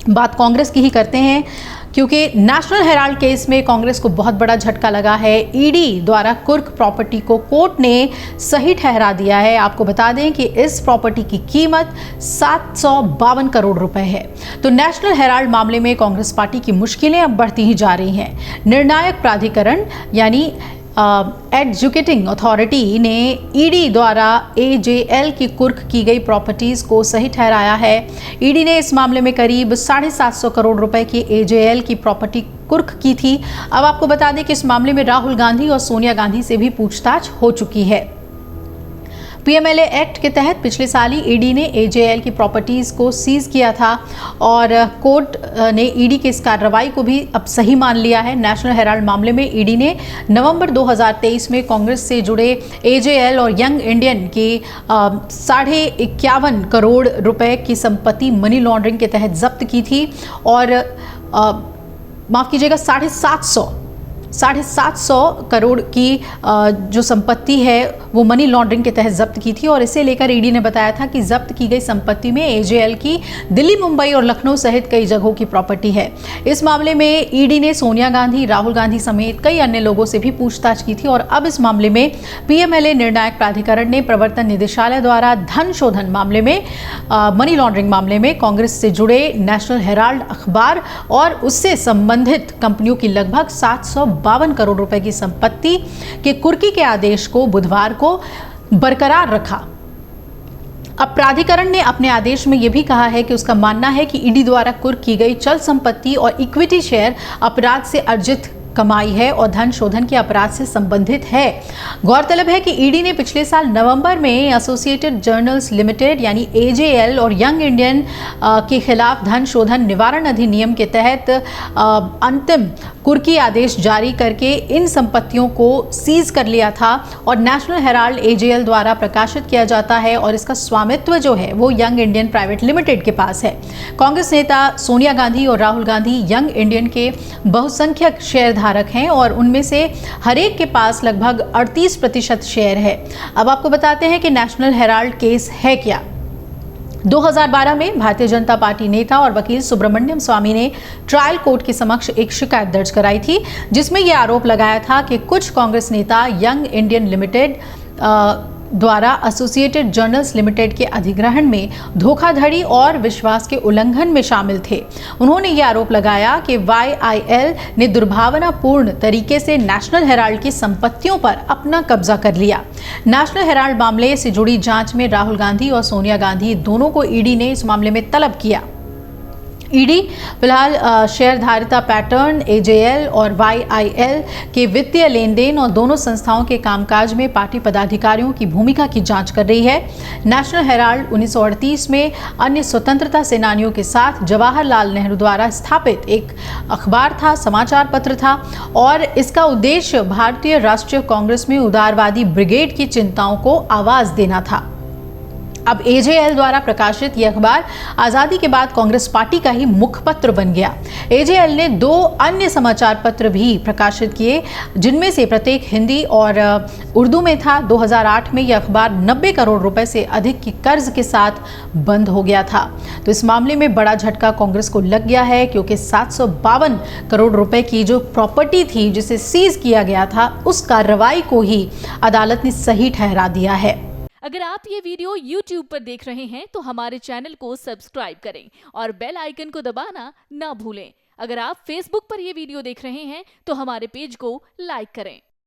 बात कांग्रेस की ही करते हैं, क्योंकि नेशनल हेराल्ड केस में कांग्रेस को बहुत बड़ा झटका लगा है। ईडी द्वारा कुर्क प्रॉपर्टी को कोर्ट ने सही ठहरा दिया है। आपको बता दें कि इस प्रॉपर्टी की कीमत 752 करोड़ रुपए है। तो नेशनल हेराल्ड मामले में कांग्रेस पार्टी की मुश्किलें अब बढ़ती ही जा रही हैं। निर्णायक प्राधिकरण यानी एडजुकेटिंग अथॉरिटी ने ईडी द्वारा एजेएल की कुर्क की गई प्रॉपर्टीज को सही ठहराया है। ईडी ने इस मामले में करीब 750 करोड़ रुपए की एजेएल की प्रॉपर्टी कुर्क की थी। अब आपको बता दें कि इस मामले में राहुल गांधी और सोनिया गांधी से भी पूछताछ हो चुकी है। पीएमएलए एक्ट के तहत पिछले साल ही ईडी ने एजेएल की प्रॉपर्टीज को सीज किया था और कोर्ट ने ईडी की इस कार्रवाई को भी अब सही मान लिया है। नेशनल हेराल्ड मामले में ईडी ने नवंबर 2023 में कांग्रेस से जुड़े एजेएल और यंग इंडियन की 51.5 करोड़ रुपए की संपत्ति मनी लॉन्ड्रिंग के तहत जब्त की थी और माफ कीजिएगा 750 करोड़ की जो संपत्ति है वो मनी लॉन्ड्रिंग के तहत जब्त की थी। और इसे लेकर ईडी ने बताया था कि जब्त की गई संपत्ति में एजेएल की दिल्ली, मुंबई और लखनऊ सहित कई जगहों की प्रॉपर्टी है। इस मामले में ईडी ने सोनिया गांधी, राहुल गांधी समेत कई अन्य लोगों से भी पूछताछ की थी। और अब इस मामले में पीएमएलए निर्णायक प्राधिकरण ने प्रवर्तन निदेशालय द्वारा धन शोधन मामले में, मनी लॉन्ड्रिंग मामले में कांग्रेस से जुड़े नेशनल हेराल्ड अखबार और उससे संबंधित कंपनियों की लगभग 752 करोड़ रुपए की संपत्ति के कुर्की के आदेश को बुधवार को बरकरार रखा। अब प्राधिकरण ने अपने आदेश में यह भी कहा है कि उसका मानना है कि ईडी द्वारा कुर्क की गई चल संपत्ति और इक्विटी शेयर अपराध से अर्जित कमाई है और धन शोधन के अपराध से संबंधित है। गौरतलब है कि ईडी ने पिछले साल नवंबर में एसोसिएटेड जर्नल्स लिमिटेड यानी एजेएल और यंग इंडियन के खिलाफ धन शोधन निवारण अधिनियम के तहत अंतिम कुर्की आदेश जारी करके इन संपत्तियों को सीज कर लिया था और नेशनल हेराल्ड एजेएल द्वारा प्रकाशित किया जाता है और इसका स्वामित्व जो है वो यंग इंडियन प्राइवेट लिमिटेड के पास है। कांग्रेस नेता सोनिया गांधी और राहुल गांधी यंग इंडियन के बहुसंख्यक शेयरधारक हैं और उनमें से हर एक के पास लगभग 38% शेयर है। अब आपको बताते हैं कि नेशनल हेराल्ड केस है क्या। 2012 में भारतीय जनता पार्टी नेता और वकील सुब्रमण्यम स्वामी ने ट्रायल कोर्ट के समक्ष एक शिकायत दर्ज कराई थी, जिसमें यह आरोप लगाया था कि कुछ कांग्रेस नेता यंग इंडियन लिमिटेड द्वारा एसोसिएटेड जर्नल्स लिमिटेड के अधिग्रहण में धोखाधड़ी और विश्वास के उल्लंघन में शामिल थे। उन्होंने यह आरोप लगाया कि वाईआईएल ने दुर्भावनापूर्ण तरीके से नेशनल हेराल्ड की संपत्तियों पर अपना कब्जा कर लिया। नेशनल हेराल्ड मामले से जुड़ी जांच में राहुल गांधी और सोनिया गांधी दोनों को ईडी ने इस मामले में तलब किया। ईडी फिलहाल शेयरधारिता पैटर्न, एजेएल और वाईआईएल के वित्तीय लेन देन और दोनों संस्थाओं के कामकाज में पार्टी पदाधिकारियों की भूमिका की जांच कर रही है। नेशनल हेराल्ड 1938 में अन्य स्वतंत्रता सेनानियों के साथ जवाहरलाल नेहरू द्वारा स्थापित एक अखबार था, समाचार पत्र था और इसका उद्देश्य भारतीय राष्ट्रीय कांग्रेस में उदारवादी ब्रिगेड की चिंताओं को आवाज देना था। अब एजेएल द्वारा प्रकाशित यह अखबार आजादी के बाद कांग्रेस पार्टी का ही मुखपत्र बन गया। एजेएल ने 2 अन्य समाचार पत्र भी प्रकाशित किए, जिनमें से प्रत्येक हिंदी और उर्दू में था। 2008 में यह अखबार 90 करोड़ रुपए से अधिक की कर्ज के साथ बंद हो गया था। तो इस मामले में बड़ा झटका कांग्रेस को लग गया है, क्योंकि 752 करोड़ रुपए की जो प्रॉपर्टी थी जिसे सीज किया गया था, उस कार्रवाई को ही अदालत ने सही ठहरा दिया है। अगर आप ये वीडियो YouTube पर देख रहे हैं तो हमारे चैनल को सब्सक्राइब करें और बेल आइकन को दबाना ना भूलें। अगर आप Facebook पर ये वीडियो देख रहे हैं तो हमारे पेज को लाइक करें।